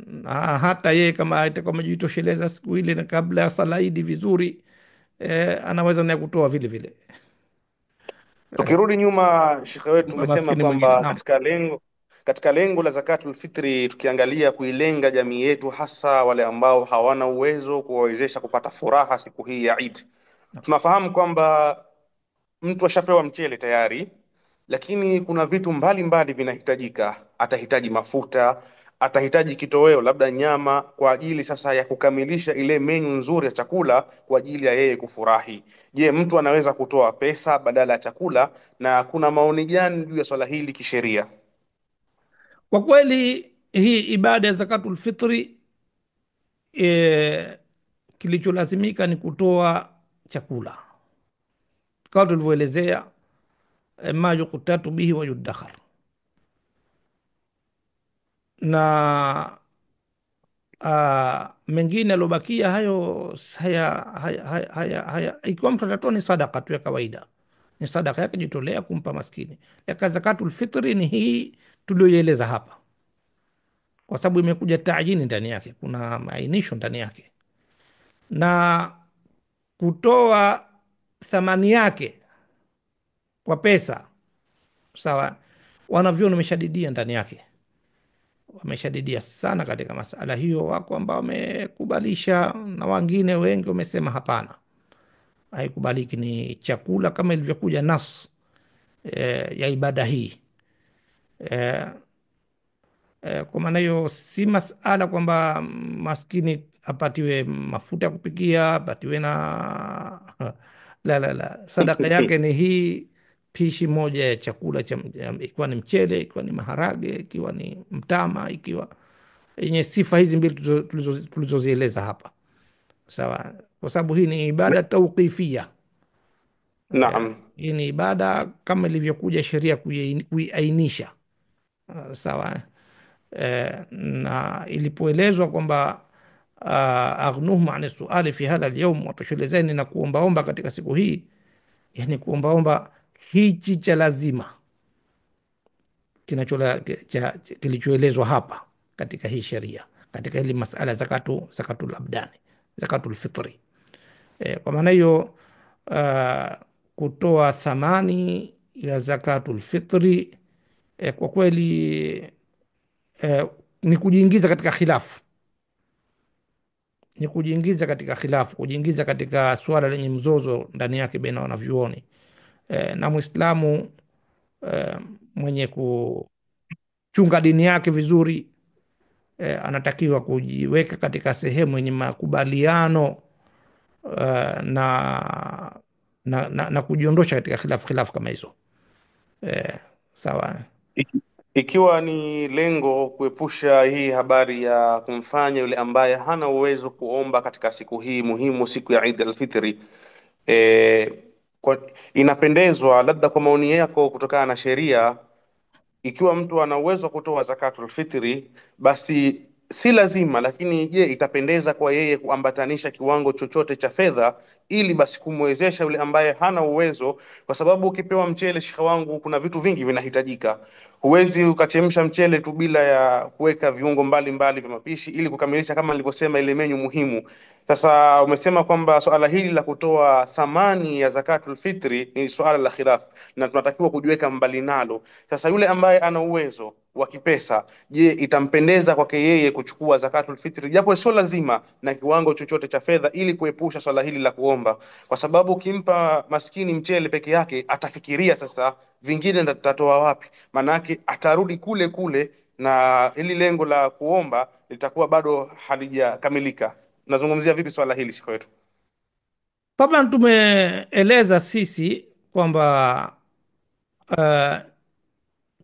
na hata yeye kama atakuwa amejitosheleza siku ile na kabla ya sala Idi vizuri, anaweza naye kutoa vile vile. tukirudi nyuma, shekhe wetu, Mpa tumesema maskini mwingine. kwamba Naam. katika lengo la zakatul fitri, tukiangalia kuilenga jamii yetu, hasa wale ambao hawana uwezo, kuwawezesha kupata furaha siku hii ya Eid. Tunafahamu kwamba mtu ashapewa mchele tayari, lakini kuna vitu mbalimbali vinahitajika. Atahitaji mafuta, atahitaji kitoweo, labda nyama, kwa ajili sasa ya kukamilisha ile menyu nzuri ya chakula kwa ajili ya yeye kufurahi. Je, mtu anaweza kutoa pesa badala ya chakula, na kuna maoni gani juu ya swala hili kisheria? Kwa kweli hii ibada ya zakatul fitri, kilicholazimika ni kutoa chakula kama tulivyoelezea, ma yuqtatu bihi wa yudakhar, na mengine aliobakia hayo ikiwa mtu atatoa ni sadaka tu ya kawaida, ni sadaka yake jitolea kumpa maskini. Lakini zakatul fitri ni hii tulioieleza hapa, kwa sababu imekuja taajini ndani yake, kuna maainisho ndani yake, na kutoa thamani yake kwa pesa. Sawa, wanavyoni wameshadidia ndani yake, wameshadidia sana katika masala hiyo. Wako ambao wamekubalisha na wengine wengi wamesema hapana, haikubaliki, ni chakula kama ilivyokuja nas ya ibada hii. e, kwa maana hiyo si masala kwamba maskini apatiwe mafuta ya kupikia, apatiwe na la, sadaka yake ni hii pishi moja ya chakula ikiwa ni mchele, ikiwa ni maharage, ikiwa ni mtama, ikiwa yenye sifa hizi mbili tulizozieleza hapa. Sawa, kwa sababu hii ni ibada tauqifia. Naam. Hii ni ibada kama ilivyokuja sheria kuiainisha. Sawa. Na ilipoelezwa kwamba aghnuhum ani suali fi hadha alyawm, watoshelezeni na kuombaomba katika siku hii, yani kuombaomba hichi cha lazima kilichoelezwa hapa katika hii sheria, katika hili masala zakatul abdani, zakatul fitri. Kwa maana hiyo kutoa thamani ya zakatul fitri kwa kweli ni kujiingiza katika khilafu, ni kujiingiza katika khilafu, kujiingiza katika swala lenye mzozo ndani yake baina wanavyuoni. Na Mwislamu mwenye kuchunga dini yake vizuri anatakiwa kujiweka katika sehemu yenye makubaliano na na kujiondosha katika khilafu kama hizo. Sawa. Ikiwa ni lengo kuepusha hii habari ya kumfanya yule ambaye hana uwezo kuomba katika siku hii muhimu, siku ya Eid al-Fitri, e, inapendezwa labda kwa maoni yako, kutokana na sheria, ikiwa mtu ana uwezo wa kutoa zakatul fitri, basi si lazima, lakini je, itapendeza kwa yeye kuambatanisha kiwango chochote cha fedha ili basi kumwezesha yule ambaye hana uwezo? Kwa sababu ukipewa mchele, shekhe wangu, kuna vitu vingi vinahitajika. Huwezi ukachemsha mchele tu bila ya kuweka viungo mbalimbali vya mapishi ili kukamilisha, kama nilivyosema, ile menyu muhimu. Sasa umesema kwamba swala hili la kutoa thamani ya zakatul fitri ni swala la khilaf na tunatakiwa kujiweka mbali nalo. Sasa yule ambaye ana uwezo wa kipesa, je, itampendeza kwake yeye kuchukua zakatul fitri, japo sio lazima na kiwango chochote cha fedha, ili kuepusha swala hili la kuomba? Kwa sababu ukimpa maskini mchele peke yake, atafikiria sasa vingine nitatoa wapi, manake atarudi kule kule, na hili lengo la kuomba litakuwa bado halijakamilika. Nazungumzia vipi swala hili, shekhe wetu? Taban, tumeeleza sisi kwamba uh,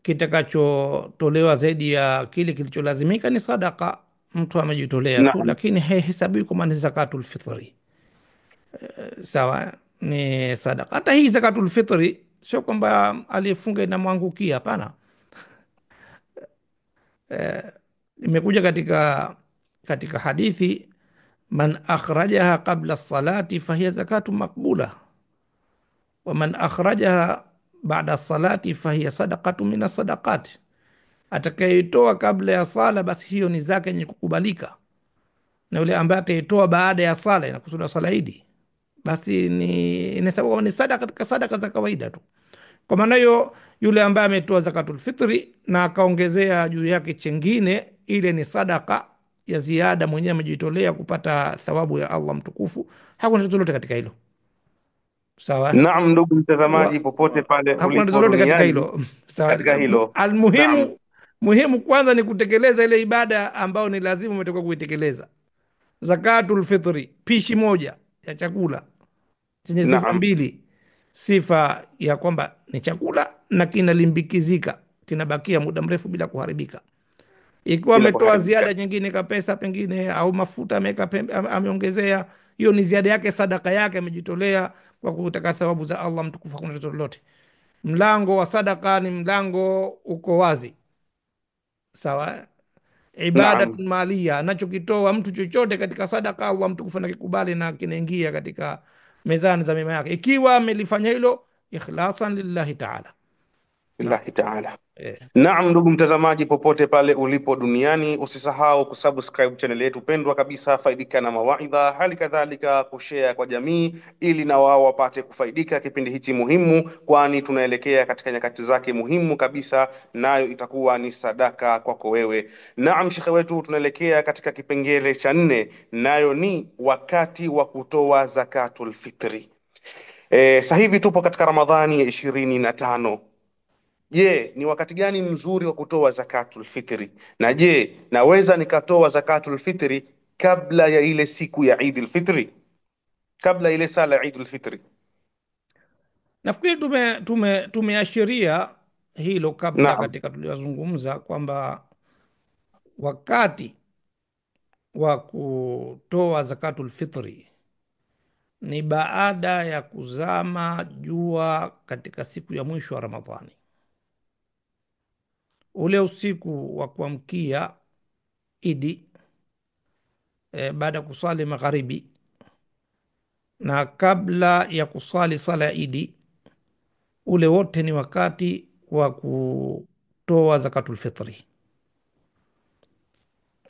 kitakachotolewa zaidi ya kile kilicholazimika ni sadaka, mtu amejitolea tu, Naam. lakini haihesabiwi kwamba ni zakatul fitri. Sawa, ni sadaka. Hata hii zakatul fitri sio kwamba aliyefunga inamwangukia, hapana. Imekuja katika hadithi, man akhrajaha qabla salati fahiya zakatu maqbula wa man akhrajaha baada salati fahiya sadaqatu min sadaqati, atakayeitoa kabla ya sala basi hiyo ni zaka yenye kukubalika, na yule ambaye ataitoa baada ya sala, inakusudia sala Idi, basi ni inahesabu kama ni sadaka katika sadaka za kawaida tu. Kwa maana hiyo, yule ambaye ametoa zakatul fitri na akaongezea juu yake chengine, ile ni sadaka ya ziada, mwenyewe amejitolea kupata thawabu ya Allah mtukufu. Hakuna tatizo lolote katika hilo. Sawa. Naam, ndugu mtazamaji, popote pale Hakuna tatizo ulipo lolote katika duniani, hilo. Sawa. katika hilo. Naam. Muhimu kwanza ni kutekeleza ile ibada ambayo ni lazima umetoka kuitekeleza. Zakatul fitri, pishi moja ya chakula chenye sifa Naam, mbili: sifa ya kwamba ni chakula na kinalimbikizika, kinabakia muda mrefu bila kuharibika. Ikiwa bila ametoa kuharibika. ziada nyingine ka pesa pengine au mafuta ameweka ameongezea, hiyo ni ziada yake, sadaka yake, amejitolea kwa kutaka thawabu za Allah mtukufu. Hakuna tatizo lolote. Mlango wa sadaka ni mlango uko wazi. Sawa. Naam, Ibadatun malia, anachokitoa mtu chochote katika sadaka, Allah mtukufu anakikubali na kinaingia katika mezani za mema yake, ikiwa amelifanya hilo ikhlasan lillahi taala. Naam. billahi taala. Naam, ndugu mtazamaji, popote pale ulipo duniani, usisahau kusubscribe channel yetu pendwa kabisa Faidika na Mawaidha, hali kadhalika kushare kwa jamii, ili na wao wapate kufaidika kipindi hichi muhimu, kwani tunaelekea katika nyakati zake muhimu kabisa, nayo itakuwa ni sadaka kwako wewe. Naam, shekhe wetu, tunaelekea katika kipengele cha 4, nayo ni wakati wa kutoa zakatul fitri. Sasa hivi tupo katika Ramadhani ya 25. Je, ni wakati gani mzuri wa kutoa zakatul fitri? Na je, naweza nikatoa zakatul fitri kabla ya ile siku ya Eid al-Fitri, kabla ile sala ya Eid al-Fitri? Nafikiri tumeashiria hilo kabla Naam, katika tuliyozungumza kwamba wakati wa kutoa zakatul fitri ni baada ya kuzama jua katika siku ya mwisho wa Ramadhani, ule usiku wa kuamkia Idi, baada ya kusali magharibi na kabla ya kusali sala ya Idi, ule wote ni wakati wa kutoa zakatul fitri,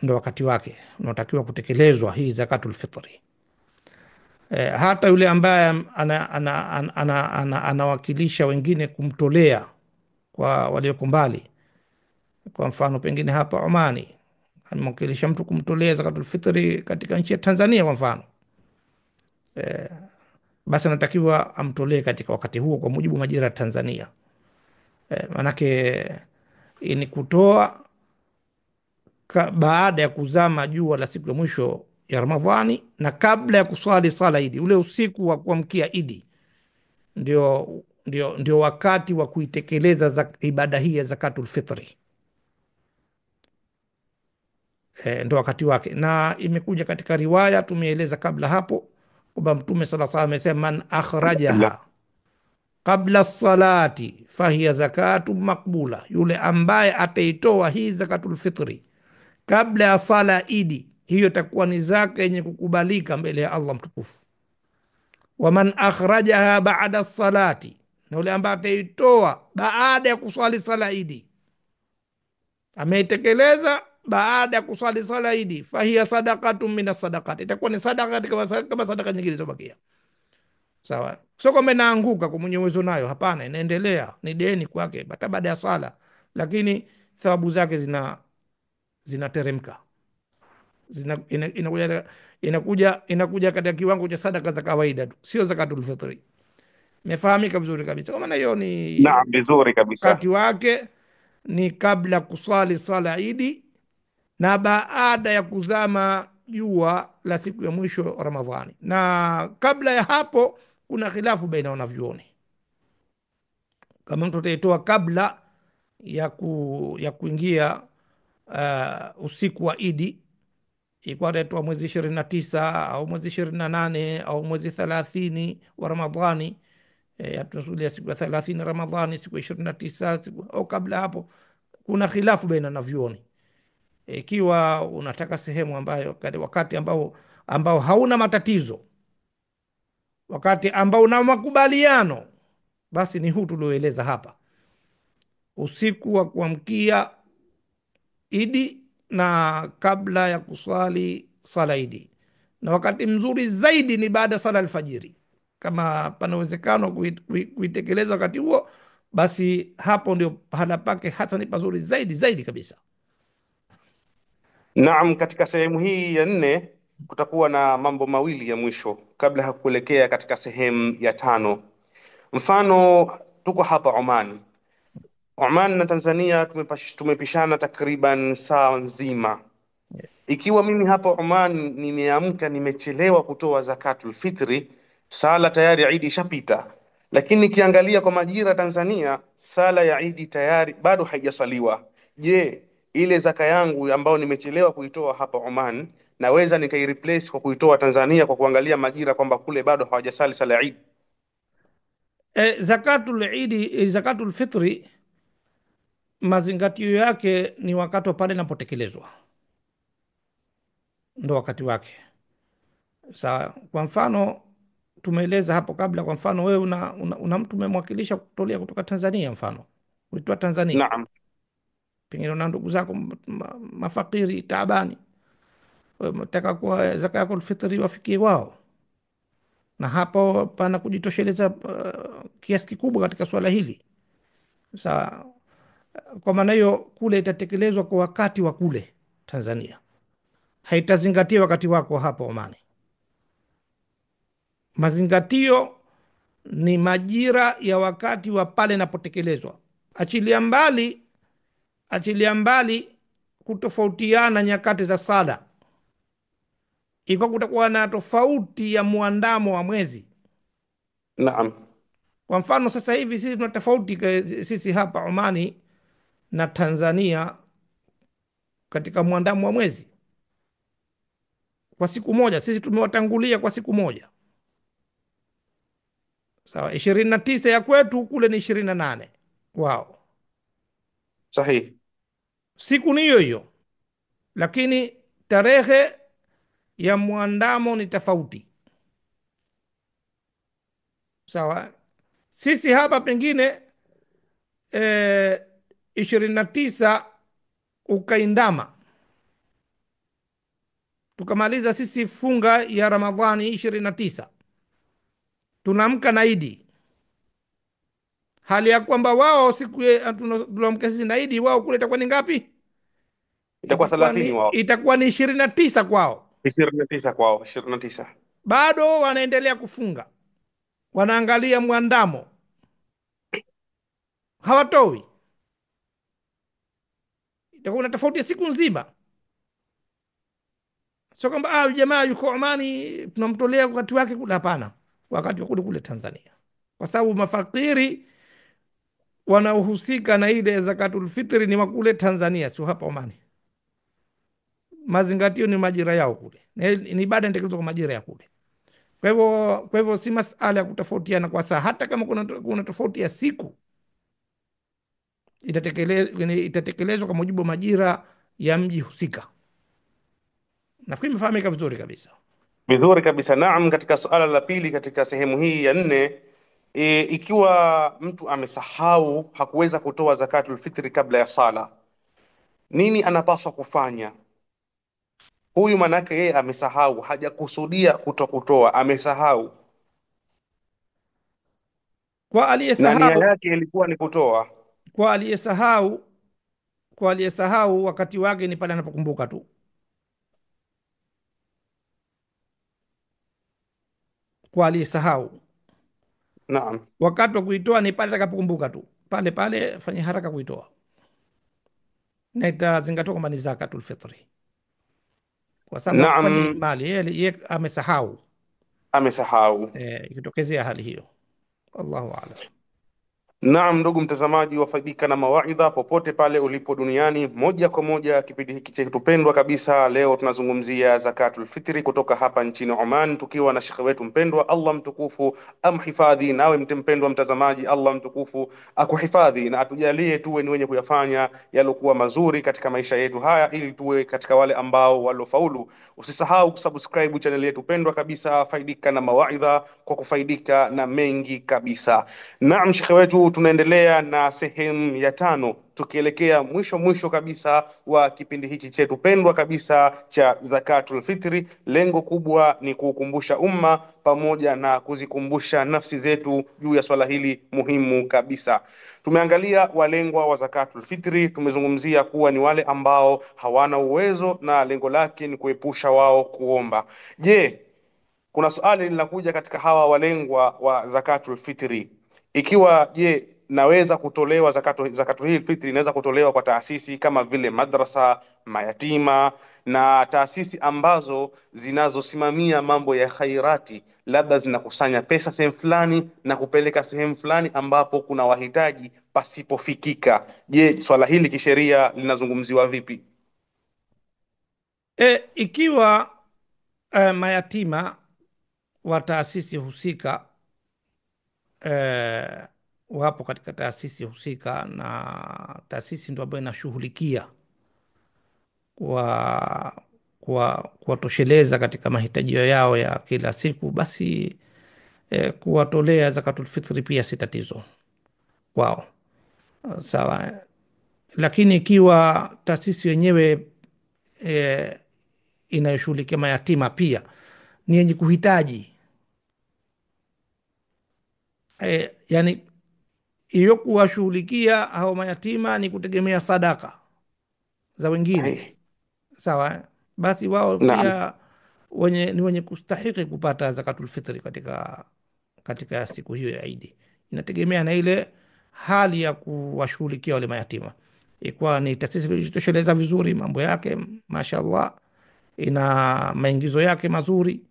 ndo wakati wake unaotakiwa kutekelezwa hii zakatul fitri. Hata yule ambaye anawakilisha wengine kumtolea kwa walioko mbali, kwa mfano pengine hapa Omani amwakilisha mtu kumtolea zakatul fitri katika nchi ya Tanzania kwa mfano, basi anatakiwa amtolee katika wakati huo kwa mujibu wa majira ya Tanzania. Manake ni kutoa baada ya kuzama jua la siku ya mwisho ya Ramadhani na kabla ya kuswali sala Idi, ule usiku wa kuamkia Idi ndio wakati wa kuitekeleza ibada hii ya zakatul fitri. Ndio wakati wake, na imekuja katika riwaya tumeeleza kabla hapo kwamba Mtume sala salam amesema, man Alhamdulillah. akhrajaha qabla salati fahiya zakatu makbula, yule ambaye ataitoa hii zakatul fitri kabla ya sala idi, hiyo itakuwa ni zaka yenye kukubalika mbele ya Allah mtukufu. Waman akhrajaha ba'da salati, na yule ambaye ataitoa baada ya kuswali sala idi, ameitekeleza baada ya kuswali sala idi, fahiya sadaqatu min as-sadaqat, itakuwa ni sadaka kama sadaka nyingine zilizobakia. Sawa, sio kwamba inaanguka kwa mwenye uwezo nayo, hapana, inaendelea, ni deni kwake hata baada ya sala, lakini thawabu zake zinateremka, inakuja katika kiwango cha sadaka za kawaida tu, sio zakatul fitri. Imefahamika vizuri kabisa. Kwa maana hiyo ni Naam, vizuri kabisa. wakati wake ni kabla kuswali sala idi na baada ya kuzama jua la siku ya mwisho Ramadhani, na kabla ya hapo kuna khilafu baina ya wanavyuoni, kama mtu ataitoa kabla ya kuingia usiku wa idi, ikuwa ataitoa mwezi 29 au mwezi 28 au mwezi 30 wa Ramadhani, tunasulia siku ya 30 Ramadhani, siku ya 29 au kabla hapo, kuna khilafu baina na vyuoni. Ikiwa unataka sehemu ambayo wakati ambao hauna matatizo, wakati ambao una makubaliano, basi ni huu tulioeleza hapa, usiku wa kuamkia idi na kabla ya kuswali sala idi, na wakati mzuri zaidi ni baada ya sala alfajiri. Kama pana uwezekano kuitekeleza wakati huo, basi hapo ndio pahala pake hasa ni pazuri zaidi zaidi kabisa. Naam, katika sehemu hii ya 4 kutakuwa na mambo mawili ya mwisho kabla ya kuelekea katika sehemu ya 5. Mfano, tuko hapa Oman. Oman na Tanzania tumepishana takriban saa nzima. Ikiwa mimi hapa Oman nimeamka nimechelewa kutoa zakatul fitri, sala tayari Idi ishapita, lakini nikiangalia kwa majira Tanzania, sala ya Idi tayari bado haijasaliwa. Je, ile zaka yangu ambayo nimechelewa kuitoa hapa Oman naweza nikaireplace kwa kuitoa Tanzania kwa kuangalia majira kwamba kule bado hawajasali sala ya Idi? Zakatul fitri mazingatio yake ni wakati wa pale inapotekelezwa, ndo wakati wake. Sawa, kwa mfano tumeeleza hapo kabla, kwa mfano wewe una mtu umemwakilisha kutolea kutoka Tanzania, mfano ulitoa Tanzania, Naam, pengine una ndugu zako mafakiri taabani, unataka kuwa zaka yako alfitri wafikie wao, na hapo pana kujitosheleza kiasi kikubwa katika swala hili. Sawa, kwa maana hiyo kule itatekelezwa kwa wakati wa kule Tanzania, haitazingatia wakati wako hapo Omani. Mazingatio ni majira ya wakati wa pale inapotekelezwa. Achilia mbali kutofautiana nyakati za sala, ikiwa kutakuwa na tofauti ya muandamo wa mwezi. naam, Kwa mfano sasa hivi sisi tuna tofauti sisi hapa Omani na Tanzania katika muandamo wa mwezi kwa siku moja. Sisi tumewatangulia kwa siku moja, sawa. 29 ya kwetu, kule ni 28 wao. sahihi. Siku ni hiyo hiyo, lakini tarehe ya muandamo ni tofauti, sawa. Sisi hapa pengine 29 ukaindama, tukamaliza sisi funga ya Ramadhani 29, tunaamka na Idi, hali ya kwamba wao siku tunaamka sisi na Idi, wao kule itakuwa ni ngapi? Itakuwa 30 wao, Itakuwa ni 29 kwao, 29 kwao, 29. bado wanaendelea kufunga, wanaangalia mwandamo, hawatoi. Itakuwa na tofauti ya siku nzima, sio kwamba jamaa yuko Omani tunamtolea wakati wake kule. Hapana, wakati wa kule Tanzania. kwa sababu mafakiri wanaohusika na ile zakatul fitri ni wakule Tanzania, sio hapa Omani. Mazingatio ni majira yao kule, ni ibada inatekelezwa kwa majira ya kule. Kwa hivyo si masala ya kutofautiana kwa saa, hata kama kuna tofauti ya siku itatekelezwa kwa mujibu wa majira ya mji husika. Nafikiri imefahamika vizuri kabisa. Vizuri kabisa. Naam, katika suala la pili katika sehemu hii ya nne, ikiwa mtu amesahau hakuweza kutoa zakatul fitri kabla ya sala, nini anapaswa kufanya? Huyu manake yeye amesahau, hajakusudia kutokutoa, amesahau Kwa na nia aliyesahau, yake ilikuwa ni kutoa. kwa aliyesahau, kwa aliyesahau wakati wake ni pale anapokumbuka tu. Kwa aliyesahau Naam, wakati wa kuitoa ni pale atakapokumbuka tu, pale pale fanye haraka kuitoa, na itazingatiwa kwamba ni zakatul fitri, kwa sababu hakufanya naam, ihmali, yeye amesahau. amesahau. Ikitokezea hali hiyo, Allahu aalam. Naam, ndugu mtazamaji, wafaidika na mawaidha popote pale ulipo duniani, moja kwa moja kipindi hiki chetu pendwa kabisa. Leo tunazungumzia zakatul fitri kutoka hapa nchini Oman, tukiwa na shekhe wetu mpendwa. Allah mtukufu amhifadhi, nawe mpendwa mtazamaji, Allah mtukufu akuhifadhi na atujalie tuwe ni wenye kuyafanya yalokuwa mazuri katika maisha yetu haya, ili tuwe katika wale ambao walofaulu. Usisahau kusubscribe channel yetu pendwa kabisa, faidika na mawaidha, kwa kufaidika na mengi kabisa. Naam, shekhe wetu, tunaendelea na sehemu ya tano, tukielekea mwisho mwisho kabisa wa kipindi hichi chetu pendwa kabisa cha zakatul fitri. Lengo kubwa ni kuukumbusha umma pamoja na kuzikumbusha nafsi zetu juu ya swala hili muhimu kabisa. Tumeangalia walengwa wa zakatul fitri, tumezungumzia kuwa ni wale ambao hawana uwezo na lengo lake ni kuepusha wao kuomba. Je, kuna swali linakuja katika hawa walengwa wa zakatul fitri, ikiwa je, naweza kutolewa zakatu hii fitri inaweza kutolewa kwa taasisi kama vile madrasa, mayatima na taasisi ambazo zinazosimamia mambo ya khairati, labda zinakusanya pesa sehemu fulani na kupeleka sehemu fulani ambapo kuna wahitaji pasipofikika. Je, swala hili kisheria linazungumziwa vipi? Ikiwa mayatima wa taasisi husika eh, wapo katika taasisi husika, na taasisi ndo ambayo inashughulikia kwa kuwatosheleza katika mahitaji yao ya kila siku, basi kuwatolea zakatul fitri pia si tatizo kwao. Sawa. Lakini ikiwa taasisi yenyewe eh, inayoshughulikia mayatima pia ni yenye kuhitaji, yani hiyo kuwashughulikia hao mayatima ni kutegemea sadaka za wengine, Sahihi. sawa, basi wao Naam. pia ni wenye kustahiki kupata zakatul fitri katika siku hiyo ya Idi. Inategemea na ile hali ya kuwashughulikia wale mayatima. Ikiwa ni taasisi iliyojitosheleza vizuri, mambo yake mashallah, ina maingizo yake mazuri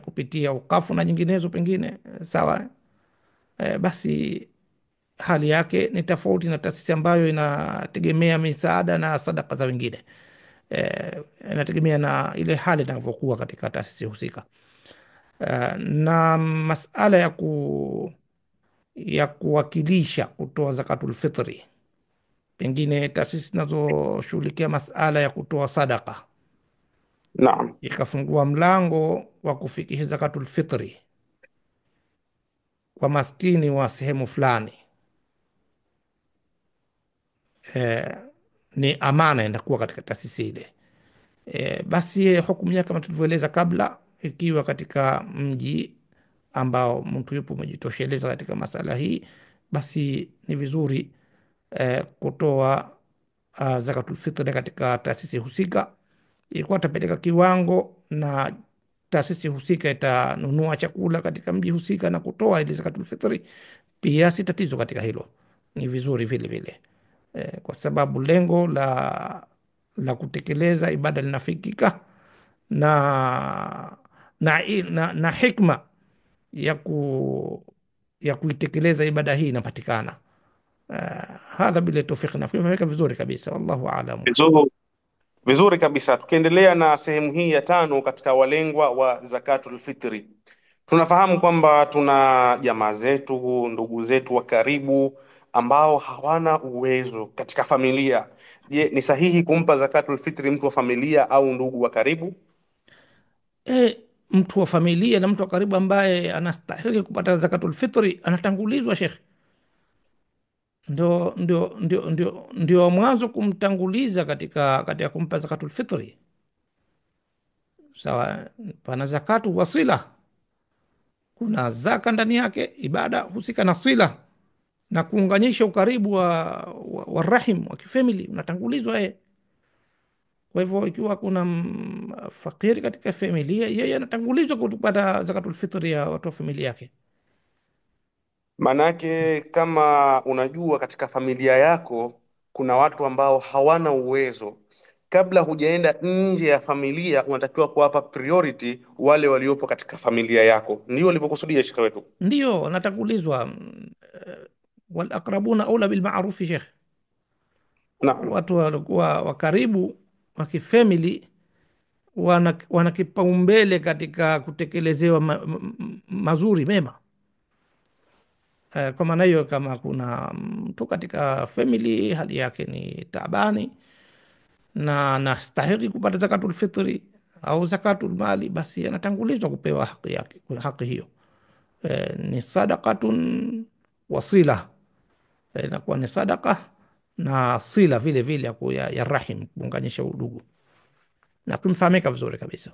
kupitia ukafu na nyinginezo pengine, sawa, basi hali yake ni tofauti na taasisi ambayo inategemea misaada na sadaka za wengine. Inategemea na ile hali inavyokuwa katika taasisi husika. Na masala ya kuwakilisha kutoa zakatul fitri, pengine taasisi zinazoshughulikia masala ya kutoa sadaka Naam. ikafungua mlango wa kufikisha zakatul fitri kwa maskini wa sehemu fulani, eh, ni amana inakuwa katika taasisi ile. Basi hukumu yake kama tulivyoeleza kabla, ikiwa katika mji ambao mtu yupo umejitosheleza katika masala hii, basi ni vizuri kutoa zakatul fitri katika taasisi husika. Ilikuwa atapeleka kiwango na taasisi husika itanunua chakula katika mji husika na kutoa ile zakatul fitri, pia si tatizo katika hilo, ni vizuri vile vile, kwa sababu lengo la kutekeleza ibada linafikika, na hikma ya ya kuitekeleza ibada hii inapatikana. Hadha bila tawfiki, nafikiri imeweka vizuri kabisa, wallahu aalam. Vizuri, vizuri kabisa. Tukiendelea na sehemu hii ya tano katika walengwa wa zakatul fitri, tunafahamu kwamba tuna jamaa zetu, ndugu zetu wa karibu ambao hawana uwezo katika familia. Je, ni sahihi kumpa zakatul fitri mtu wa familia au ndugu wa karibu? Mtu wa familia na mtu wa karibu ambaye anastahili kupata zakatul fitri anatangulizwa, shekhe. Ndio mwanzo kumtanguliza katika kumpa zakatul fitri. Sawa, pana zakatu wasila, kuna zaka ndani yake, ibada husika na sila na kuunganisha ukaribu wa rahim wa kifamili unatangulizwa yeye. Kwa hivyo ikiwa kuna fakiri katika familia, yeye anatangulizwa kupata zakatul fitri ya watu wa familia yake. Manake kama unajua katika familia yako kuna watu ambao hawana uwezo, kabla hujaenda nje ya familia unatakiwa kuwapa priority wale waliopo katika familia yako. Ndio ulivyokusudia shekhe wetu? Ndio anatangulizwa. Wal aqrabuna aula bil ma'rufi, shekhe. Naam. Watu walikuwa wa karibu wa kifamili wana kipaumbele katika kutekelezewa mazuri mema. Kwa maana hiyo, kama kuna mtu katika family hali yake ni taabani na anastahili kupata zakatul fitri au zakatul mali, basi anatangulizwa kupewa haki yake. Haki hiyo ni sadaqatun wasila, inakuwa ni sadaka na sila vile vile ya rahim, kuunganisha udugu, na kumfahamika vizuri kabisa.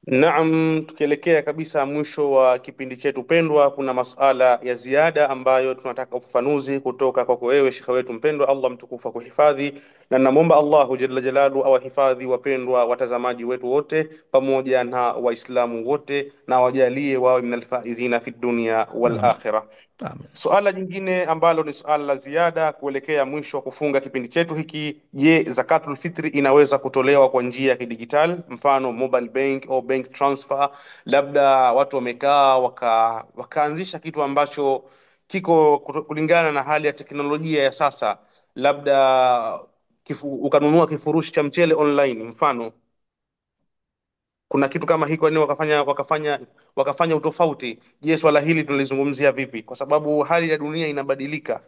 Naam, tukielekea kabisa mwisho wa kipindi chetu pendwa, kuna masala ya ziada ambayo tunataka ufafanuzi kutoka kwako wewe shekhe wetu mpendwa. Allah mtukufu akuhifadhi, na namwomba Allahu jalla jalalu awahifadhi wapendwa watazamaji wetu wote pamoja na Waislamu wote, na wajalie wawe minal faizina fi dunya wal Amin, akhirah. amin. Suala jingine ambalo ni suala la ziada kuelekea mwisho wa kufunga kipindi chetu hiki, je, zakatul fitri inaweza kutolewa kwa njia ya kidigitali, mfano mobile bank au bank transfer? Labda watu wamekaa wakaanzisha kitu ambacho kiko kulingana na hali ya teknolojia ya sasa, labda ukanunua kifurushi cha mchele online mfano, kuna kitu kama hiko, yani wakafanya utofauti. Je, swala hili tunalizungumzia vipi? Kwa sababu hali ya dunia inabadilika.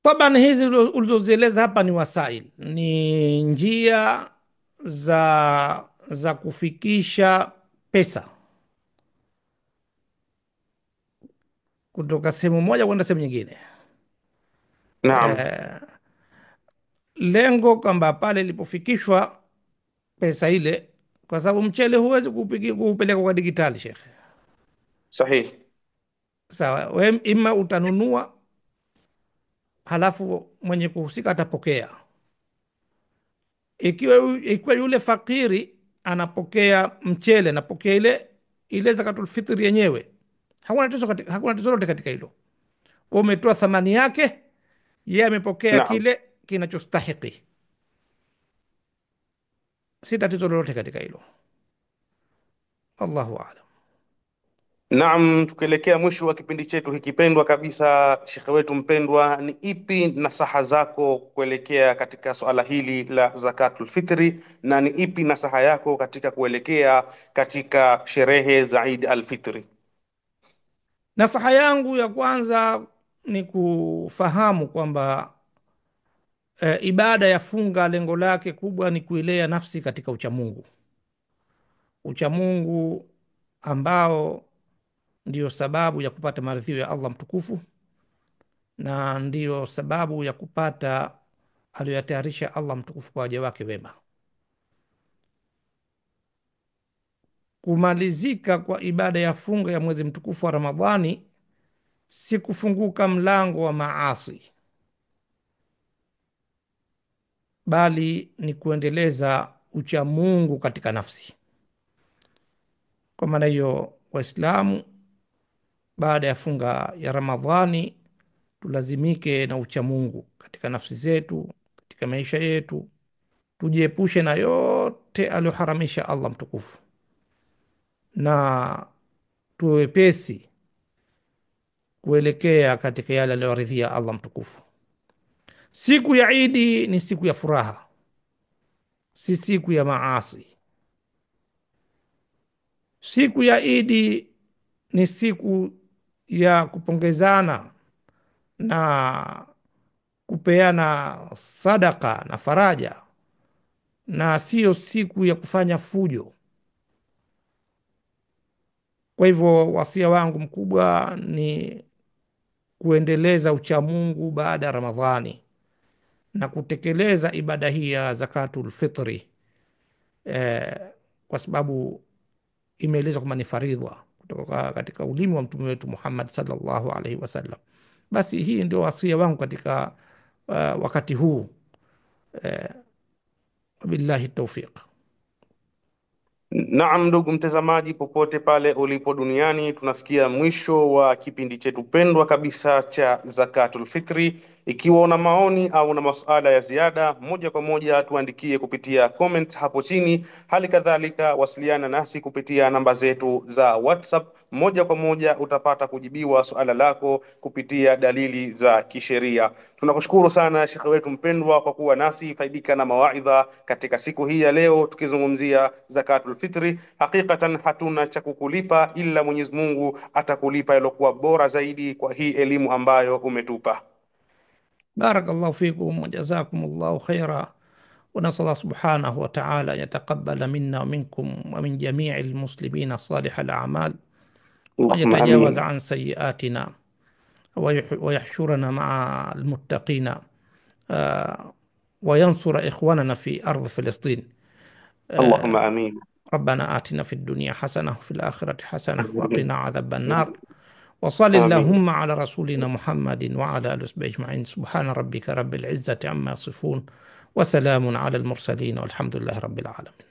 Taban, hizi ulizozieleza hapa ni wasail, ni njia za kufikisha pesa kutoka sehemu moja kwenda sehemu nyingine. Naam, Eh, Lengo kwamba pale ilipofikishwa pesa ile, kwa sababu mchele huwezi kuupeleka kwa digitali, shekhe. sahihi. Sawa, we ima utanunua halafu mwenye kuhusika atapokea. Ikiwa yule fakiri anapokea mchele, anapokea ile zakatul fitri yenyewe, hakuna tatizo lolote katika hilo. Wewe umetoa thamani yake, yeye amepokea Naam, kile kinachostahiki, si tatizo lolote katika hilo. Allahu aalam. naam. Tukielekea mwisho wa kipindi chetu hikipendwa kabisa, shekhe wetu mpendwa, ni ipi nasaha zako kuelekea katika swala hili la zakatul fitri, na ni ipi nasaha yako katika kuelekea katika sherehe za Eid al-Fitri? Nasaha yangu ya kwanza ni kufahamu kwamba ibada ya funga lengo lake kubwa ni kuilea nafsi katika uchamungu, uchamungu ambao ndiyo sababu ya kupata maridhio ya Allah mtukufu, na ndiyo sababu ya kupata aliyoyatayarisha Allah mtukufu kwa waja wake wema. Kumalizika kwa ibada ya funga ya mwezi mtukufu wa Ramadhani si kufunguka mlango wa maasi, bali ni kuendeleza uchamungu katika nafsi. Kwa maana hiyo, Waislamu baada ya funga ya Ramadhani tulazimike na uchamungu katika nafsi zetu, katika maisha yetu, tujiepushe na yote aliyoharamisha Allah mtukufu, na tuwe wepesi kuelekea katika yale aliyoridhia Allah mtukufu. Siku ya Idi ni siku ya furaha, si siku ya maasi. Siku ya Idi ni siku ya kupongezana na kupeana sadaka na faraja, na siyo siku ya kufanya fujo. Kwa hivyo wasia wangu mkubwa ni kuendeleza uchamungu baada ya Ramadhani na kutekeleza ibada hii ya zakatul fitri, eh, kwa sababu imeelezwa kwamba ni faridha kutoka katika ulimi wa mtume wetu Muhammad sallallahu alaihi wasallam. Basi hii ndio wasia wangu katika wakati huu. Wabillahi taufiq. Naam, ndugu mtazamaji, popote pale ulipo duniani, tunafikia mwisho wa kipindi chetu pendwa kabisa cha Zakatul Fitri. Ikiwa una maoni au una masuala ya ziada, moja kwa moja tuandikie kupitia comment hapo chini. Hali kadhalika wasiliana nasi kupitia namba zetu za WhatsApp. Moja kwa moja utapata kujibiwa suala lako kupitia dalili za kisheria. Tunakushukuru sana shekhe wetu mpendwa kwa kuwa nasi faidika na mawaidha katika siku hii ya leo, tukizungumzia zakatul fitri. Hakikatan hatuna cha kukulipa ila Mwenyezi Mungu atakulipa yalokuwa bora zaidi kwa hii elimu ambayo umetupa. Barakallahu fikum wa jazakumullahu khaira, wa nasala subhanahu wa ta'ala yataqabbala minna wa minkum wa min jami'il muslimina salih al-a'mal wa Allahumma yatajawaz amin. an sayyiatina wa yahshurana ma'a al-muttaqina wa yansura ikhwanana fi ardh Filistin. Allahumma amin. ربنا آتنا في الدنيا حسنة وفي الآخرة حسنة وقنا عذاب النار. وصل آمين. اللهم على رسولنا محمد وعلى آله وصحبه أجمعين. سبحان ربك رب العزة عما يصفون وسلام على المرسلين والحمد لله رب العالمين.